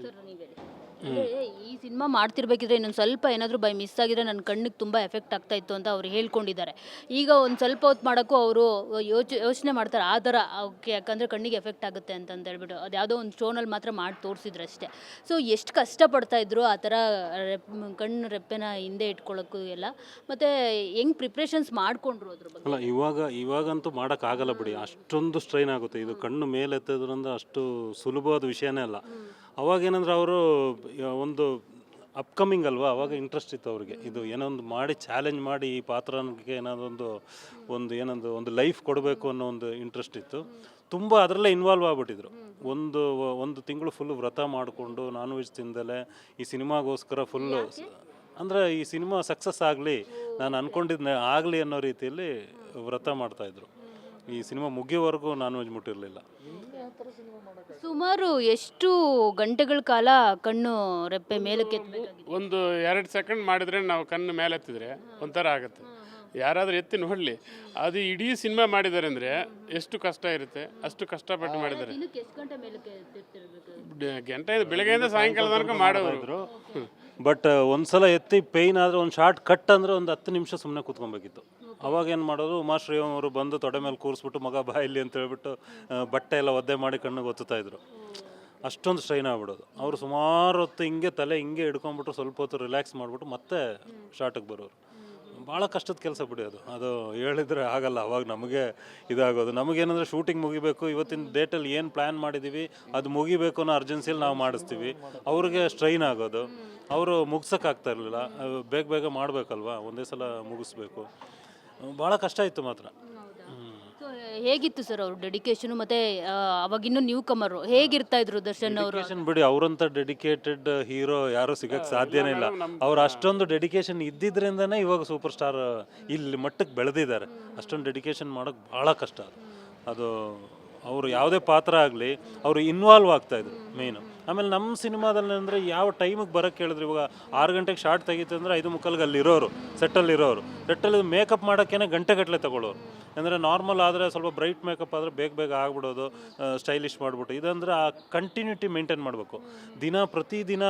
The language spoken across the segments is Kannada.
ಸರ್ ಅಂದರೆ ಈ ಸಿನಿಮಾ ಮಾಡ್ತಿರ್ಬೇಕಿದ್ರೆ ಇನ್ನೊಂದು ಸ್ವಲ್ಪ ಏನಾದರೂ ಬೈ ಮಿಸ್ ಆಗಿದ್ರೆ ನನ್ನ ಕಣ್ಣಿಗೆ ತುಂಬ ಎಫೆಕ್ಟ್ ಆಗ್ತಾ ಇತ್ತು ಅಂತ ಅವ್ರು ಹೇಳ್ಕೊಂಡಿದ್ದಾರೆ. ಈಗ ಒಂದು ಸ್ವಲ್ಪ ಹೊತ್ತು ಮಾಡೋಕ್ಕೂ ಅವರು ಯೋಚನೆ ಮಾಡ್ತಾರೆ ಆ ಥರ. ಓಕೆ, ಯಾಕಂದರೆ ಕಣ್ಣಿಗೆ ಎಫೆಕ್ಟ್ ಆಗುತ್ತೆ ಅಂತಂದು ಹೇಳ್ಬಿಟ್ಟು ಅದು ಯಾವುದೋ ಒಂದು ಶೋನಲ್ಲಿ ಮಾತ್ರ ಮಾಡಿ ತೋರಿಸಿದ್ರು ಅಷ್ಟೇ. ಸೊ ಎಷ್ಟು ಕಷ್ಟಪಡ್ತಾ ಇದ್ರು ಆ ಥರ ಕಣ್ಣು ರೆಪ್ಪೆನ ಹಿಂದೆ ಇಟ್ಕೊಳ್ಳೋಕ್ಕೂ ಎಲ್ಲ, ಮತ್ತು ಹೆಂಗೆ ಪ್ರಿಪ್ರೇಷನ್ಸ್ ಮಾಡಿಕೊಂಡ್ರು ಅದ್ರ ಬಗ್ಗೆ. ಅಲ್ಲ, ಇವಾಗಂತೂ ಮಾಡೋಕ್ಕಾಗಲ್ಲ ಬಿಡಿ, ಅಷ್ಟೊಂದು ಸ್ಟ್ರೈನ್ ಆಗುತ್ತೆ. ಇದು ಕಣ್ಣು ಮೇಲೆ ಎತ್ತೋದ್ರಿಂದ ಅಷ್ಟು ಸುಲಭವಾದ ವಿಷಯನೇ ಅಲ್ಲ. ಅವಾಗೇನಂದ್ರೆ ಅವರು ಒಂದು ಅಪ್ಕಮಿಂಗ್ ಅಲ್ವಾ, ಅವಾಗ ಇಂಟ್ರೆಸ್ಟ್ ಇತ್ತು ಅವ್ರಿಗೆ. ಇದು ಏನೋ ಒಂದು ಮಾಡಿ ಚಾಲೆಂಜ್ ಮಾಡಿ ಈ ಪಾತ್ರನಿಗೆ ಒಂದು ಲೈಫ್ ಕೊಡಬೇಕು ಅನ್ನೋ ಒಂದು ಇಂಟ್ರೆಸ್ಟ್ ಇತ್ತು. ತುಂಬ ಅದರಲ್ಲೇ ಇನ್ವಾಲ್ವ್ ಆಗಿಬಿಟ್ಟಿದ್ರು. ಒಂದು ತಿಂಗಳು ಫುಲ್ ವ್ರತ ಮಾಡಿಕೊಂಡು ನಾನ್ ವೆಜ್ ತಿಂದಲೇ ಈ ಸಿನಿಮಾಗೋಸ್ಕರ ಫುಲ್ಲು, ಅಂದರೆ ಈ ಸಿನಿಮಾ ಸಕ್ಸಸ್ ಆಗಲಿ, ನಾನು ಅಂದ್ಕೊಂಡಿದ್ದೆ ಆಗಲಿ ಅನ್ನೋ ರೀತಿಯಲ್ಲಿ ವ್ರತ ಮಾಡ್ತಾಯಿದ್ರು. ಈ ಸಿನಿಮಾ ಮುಗಿಯೋವರೆಗೂ ನಾನ್ ವೆಜ್ ಮುಟ್ಟಿರಲಿಲ್ಲ. ಸುಮಾರು ಎಷ್ಟು ಗಂಟೆಗಳ ಕಾಲ ಕಣ್ಣು ರೆಪ್ಪೆ ಮೇಲಕ್ಕೆ ಎತ್ತಬೇಕಾಗಿದೆ? ಒಂದು 2 ಸೆಕೆಂಡ್ ಮಾಡಿದ್ರೆ ನಾವು ಕಣ್ಣು ಮೇಲೆ ಎತ್ತಿದ್ರೆ ಒಂಥರ ಆಗುತ್ತೆ. ಯಾರಾದರೂ ಎತ್ತಿ ನೋಡಲಿ, ಅದು ಇಡೀ ಸಿನಿಮಾ ಮಾಡಿದ್ದಾರೆ ಅಂದರೆ ಎಷ್ಟು ಕಷ್ಟ ಇರುತ್ತೆ, ಅಷ್ಟು ಕಷ್ಟಪಟ್ಟು ಮಾಡಿದ್ದಾರೆ. ದಿನಕ್ಕೆ ಎಷ್ಟು ಗಂಟೆ ಮೇಲಕ್ಕೆ ಎತ್ತಿರ್ಬೇಕು? ಗಂಟೆ ಬೆಳಗ್ಗೆಯಿಂದ ಸಾಯಂಕಾಲ ತನಕ ಮಾಡೋರು. ಬಟ್ ಒಂದ್ಸಲ ಎತ್ತಿ ಪೇಯ್ನ್ ಆದರೆ ಒಂದು ಶಾರ್ಟ್ ಕಟ್ ಅಂದರೆ ಒಂದು 10 ನಿಮಿಷ ಸುಮ್ಮನೆ ಕೂತ್ಕೊಬೇಕಿತ್ತು. ಅವಾಗ ಏನು ಮಾಡೋದು, ಉಮಾಶ್ರೀ ಅವರು ಬಂದು ತೊಡೆ ಮೇಲೆ ಕೂರಿಸ್ಬಿಟ್ಟು ಮಗ ಬಾ ಇಲ್ಲಿ ಅಂತ ಹೇಳ್ಬಿಟ್ಟು ಬಟ್ಟೆ ಎಲ್ಲ ಒದ್ದೆ ಮಾಡಿ ಕಣ್ಣಿಗೆ ಒತ್ತುತ್ತಾಯಿದ್ರು. ಅಷ್ಟೊಂದು ಸ್ಟ್ರೈನ್ ಆಗ್ಬಿಡೋದು. ಅವರು ಸುಮಾರು ಹೊತ್ತು ಹಿಂಗೆ ತಲೆ ಹಿಂಗೆ ಹಿಡ್ಕೊಂಡ್ಬಿಟ್ಟು ಸ್ವಲ್ಪ ಹೊತ್ತು ರಿಲ್ಯಾಕ್ಸ್ ಮಾಡಿಬಿಟ್ಟು ಮತ್ತೆ ಶಾರ್ಟಿಗೆ ಬರೋರು. ಭಾಳ ಕಷ್ಟದ ಕೆಲಸ ಬಿಡಿ ಅದು ಹೇಳಿದರೆ ಆಗಲ್ಲ. ಅವಾಗ ನಮಗೆ ಇದಾಗೋದು. ನಮಗೇನಂದರೆ ಶೂಟಿಂಗ್ ಮುಗಿಬೇಕು, ಇವತ್ತಿನ ಡೇಟಲ್ಲಿ ಏನು ಪ್ಲ್ಯಾನ್ ಮಾಡಿದ್ದೀವಿ ಅದು ಮುಗಿಬೇಕು ಅನ್ನೋ ಅರ್ಜೆನ್ಸಿಯಲ್ಲಿ ನಾವು ಮಾಡಿಸ್ತೀವಿ. ಅವ್ರಿಗೆ ಸ್ಟ್ರೈನ್ ಆಗೋದು, ಅವರು ಮುಗ್ಸೋಕ್ಕಾಗ್ತಾ ಇರಲಿಲ್ಲ. ಬೇಗ ಮಾಡಬೇಕಲ್ವ, ಒಂದೇ ಸಲ ಮುಗಿಸ್ಬೇಕು. ಭಾಳ ಕಷ್ಟ ಇತ್ತು ಮಾತ್ರ. ಸೊ ಹೇಗಿತ್ತು ಸರ್ ಅವ್ರ ಡೆಡಿಕೇಶನು? ಮತ್ತು ಅವಾಗಿನ್ನೂ ನ್ಯೂ ಕಮರು ಹೇಗಿರ್ತಾ ಇದ್ರು ದರ್ಶನ್ ಅವರು? ಡೆಡಿಕೇಶನ್ ಬಿಡಿ, ಅವರಂಥ ಡೆಡಿಕೇಟೆಡ್ ಹೀರೋ ಯಾರೂ ಸಿಗಕ್ಕೆ ಸಾಧ್ಯನೇ ಇಲ್ಲ. ಅವ್ರು ಅಷ್ಟೊಂದು ಡೆಡಿಕೇಶನ್ ಇದ್ದಿದ್ರಿಂದನೇ ಇವಾಗ ಸೂಪರ್ ಸ್ಟಾರ್ ಇಲ್ಲಿ ಮಟ್ಟಕ್ಕೆ ಬೆಳೆದಿದ್ದಾರೆ. ಅಷ್ಟೊಂದು ಡೆಡಿಕೇಶನ್ ಮಾಡೋಕ್ಕೆ ಭಾಳ ಕಷ್ಟ ಅದು. ಅವರು ಯಾವುದೇ ಪಾತ್ರ ಆಗಲಿ ಅವರು ಇನ್ವಾಲ್ವ್ ಆಗ್ತಾಯಿದ್ರು ಮೇಯ್ನು. ಆಮೇಲೆ ನಮ್ಮ ಸಿನಿಮಾದಲ್ಲಿ ಅಂದರೆ ಯಾವ ಟೈಮಿಗೆ ಬರೋಕ್ಕೆ ಹೇಳಿದ್ರು, ಇವಾಗ 6 ಗಂಟೆಗೆ ಶಾರ್ಟ್ ತೆಗಿತು ಅಂದರೆ 5:45 ಅಲ್ಲಿರೋರು, ಸೆಟ್ಟಲ್ಲಿ ಮೇಕಪ್ ಮಾಡೋಕ್ಕೇನೆ ಗಂಟೆಗಟ್ಟಲೆ ತಗೊಳ್ಳೋರು. ಅಂದರೆ ನಾರ್ಮಲ್ ಆದರೆ ಸ್ವಲ್ಪ ಬ್ರೈಟ್ ಮೇಕಪ್ ಆದರೆ ಬೇಗ ಆಗ್ಬಿಡೋದು, ಸ್ಟೈಲಿಶ್ ಮಾಡಿಬಿಟ್ಟು. ಇದಂದರೆ ಆ ಕಂಟಿನ್ಯೂಟಿ ಮೇಂಟೈನ್ ಮಾಡಬೇಕು. ಪ್ರತಿದಿನ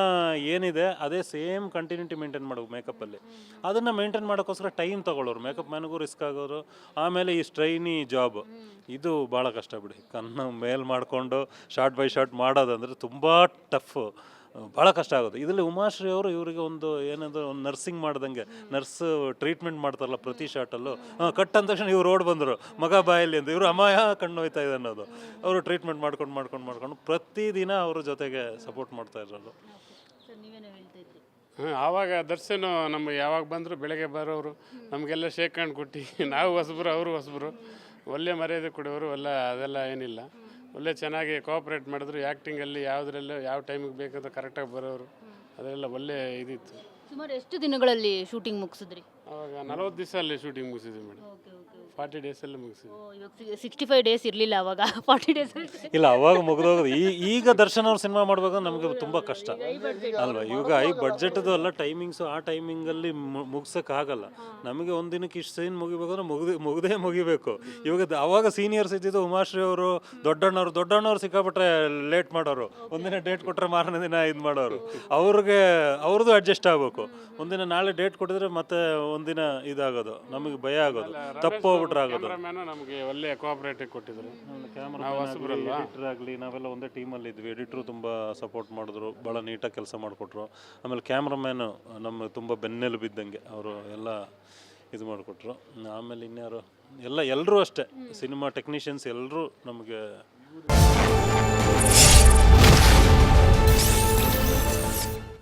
ಏನಿದೆ ಅದೇ ಸೇಮ್ ಕಂಟಿನ್ಯೂಟಿ ಮೇಂಟೈನ್ ಮಾಡಬೇಕು ಮೇಕಪ್ಪಲ್ಲಿ. ಅದನ್ನು ಮೇಂಟೈನ್ ಮಾಡೋಕ್ಕೋಸ್ಕರ ಟೈಮ್ ತೊಗೊಳ್ಳೋರು. ಮೇಕಪ್ ಮ್ಯಾನ್ಗೂ ರಿಸ್ಕ್ ಆಗೋರು. ಆಮೇಲೆ ಈ ಸ್ಟ್ರೈನಿ ಜಾಬ್ ಇದು ಭಾಳ ಕಷ್ಟ ಬಿಡಿ. ಕಣ್ಣು ಮೇಲ್ ಮಾಡಿಕೊಂಡು ಶಾರ್ಟ್ ಬೈ ಶಾರ್ಟ್ ಮಾಡೋದಂದರೆ ತುಂಬ ಟಫ್, ಭಾಳ ಕಷ್ಟ ಆಗೋದು. ಇದರಲ್ಲಿ ಉಮಾಶ್ರೀ ಅವರು ಇವರಿಗೆ ಒಂದು ಏನಂದ್ರೆ ಒಂದು ನರ್ಸಿಂಗ್ ಮಾಡ್ದಂಗೆ, ನರ್ಸ್ ಟ್ರೀಟ್ಮೆಂಟ್ ಮಾಡ್ತಾರಲ್ಲ ಪ್ರತಿ ಶಾರ್ಟಲ್ಲೂ, ಕಟ್ ಅಂದ ತಕ್ಷಣ ಇವ್ರು ರೋಡ್ ಬಂದರು ಮಗ ಬಾಯಲ್ಲಿ ಅಂತ, ಇವರು ಅಮ್ಮಾಯ ಕಣ್ಣು ಹೋಯ್ತಾ ಇದೆ ಅನ್ನೋದು. ಅವರು ಟ್ರೀಟ್ಮೆಂಟ್ ಮಾಡ್ಕೊಂಡು ಪ್ರತಿದಿನ ಅವ್ರ ಜೊತೆಗೆ ಸಪೋರ್ಟ್ ಮಾಡ್ತಾ ಇರೋದು. ಆವಾಗ ದರ್ಶನ್ ನಮಗೆ ಯಾವಾಗ ಬಂದರು ಬೆಳಗ್ಗೆ ಬರೋರು, ನಮಗೆಲ್ಲ ಶೇಕ್ ಹ್ಯಾಂಡ್ ಕೊಟ್ಟು, ನಾವು ಹೊಸಬರು ಅವರು ಹೊಸಬರು, ಒಳ್ಳೆ ಮರ್ಯಾದೆ ಕೊಡೋರು. ಅದೆಲ್ಲ ಏನಿಲ್ಲ, ಒಳ್ಳೆ ಚೆನ್ನಾಗಿ ಕೋಆಪ್ರೇಟ್ ಮಾಡಿದ್ರು. ಆ್ಯಕ್ಟಿಂಗಲ್ಲಿ ಯಾವುದ್ರಲ್ಲೂ ಯಾವ ಟೈಮಿಗೆ ಬೇಕಂತ ಕರೆಕ್ಟಾಗಿ ಬರೋರು. ಅದೆಲ್ಲ ಒಳ್ಳೆ ಇದಿತ್ತು. ಸುಮಾರು ಎಷ್ಟು ದಿನಗಳಲ್ಲಿ ಶೂಟಿಂಗ್ ಮುಗಿಸಿದ್ರಿ? ಆವಾಗ 40 ದಿವಸ ಅಲ್ಲಿ ಶೂಟಿಂಗ್ ಮುಗಿಸಿದ್ವಿ ಮೇಡಮ್. 40 ಡೇಸಲ್ಲಿ ಮುಗಿಸಿದ್ವಿ. ಇವಾಗ 65 ಡೇಸ್ ಇರಲಿಲ್ಲ ಅವಾಗ, 40 ಡೇಸ್ ಇಲ್ಲ ಅವಾಗ ಮುಗಿದೋಗೋದು. ಈಗ ದರ್ಶನ್ ಅವ್ರು ಸಿನಿಮಾ ಮಾಡ್ಬೇಕಂದ್ರೆ ನಮಗೆ ತುಂಬ ಕಷ್ಟ ಅಲ್ವಾ. ಇವಾಗ ಬಡ್ಜೆಟ್ದು ಎಲ್ಲ ಟೈಮಿಂಗ್ಸು, ಆ ಟೈಮಿಂಗಲ್ಲಿ ಮುಗ್ಸೋಕ್ಕಾಗಲ್ಲ. ನಮಗೆ ಒಂದು ದಿನಕ್ಕೆ ಇಷ್ಟು ಸೀನ್ ಮುಗಿಬೇಕಂದ್ರೆ ಮುಗಿಬೇಕು. ಇವಾಗ ಅವಾಗ ಸೀನಿಯರ್ಸ್ ಇದ್ದಿದ್ದು ಉಮಾಶ್ರೀ ಅವರು, ದೊಡ್ಡಣ್ಣವ್ರು ಸಿಕ್ಕಾಬಿಟ್ರೆ ಲೇಟ್ ಮಾಡೋರು. ಒಂದಿನ ಡೇಟ್ ಕೊಟ್ಟರೆ ಮಾರನೇ ದಿನ ಇದು ಮಾಡೋರು. ಅವ್ರದ್ದು ಅಡ್ಜಸ್ಟ್ ಆಗಬೇಕು. ಒಂದಿನ ನಾಳೆ ಡೇಟ್ ಕೊಟ್ಟಿದ್ರೆ ಮತ್ತೆ ಒಂದಿನ ಇದಾಗೋದು, ನಮಗೆ ಭಯ ಆಗೋದು, ತಪ್ಪೋಗ್ಬಿಟ್ರೆ ಆಗೋದು. ನಮಗೆ ಒಳ್ಳೆ ಕೋಆಪರೇಟಿವ್ ಕೊಟ್ಟಿದ್ರು. ಎಡಿಟರ್ ಆಗಲಿ ನಾವೆಲ್ಲ ಒಂದೇ ಟೀಮಲ್ಲಿ ಇದ್ವಿ. ಎಡಿಟ್ರು ತುಂಬ ಸಪೋರ್ಟ್ ಮಾಡಿದ್ರು, ಭಾಳ ನೀಟಾಗಿ ಕೆಲಸ ಮಾಡಿಕೊಟ್ರು. ಆಮೇಲೆ ಕ್ಯಾಮ್ರಾಮ್ಯಾನು ನಮ್ಮ ತುಂಬ ಬೆನ್ನೆಲುಬು ಬಿದ್ದಂಗೆ, ಅವರು ಎಲ್ಲ ಇದು ಮಾಡಿಕೊಟ್ರು. ಆಮೇಲೆ ಇನ್ಯಾರು ಎಲ್ಲರೂ ಅಷ್ಟೇ, ಸಿನಿಮಾ ಟೆಕ್ನಿಷಿಯನ್ಸ್ ಎಲ್ಲರೂ ನಮಗೆ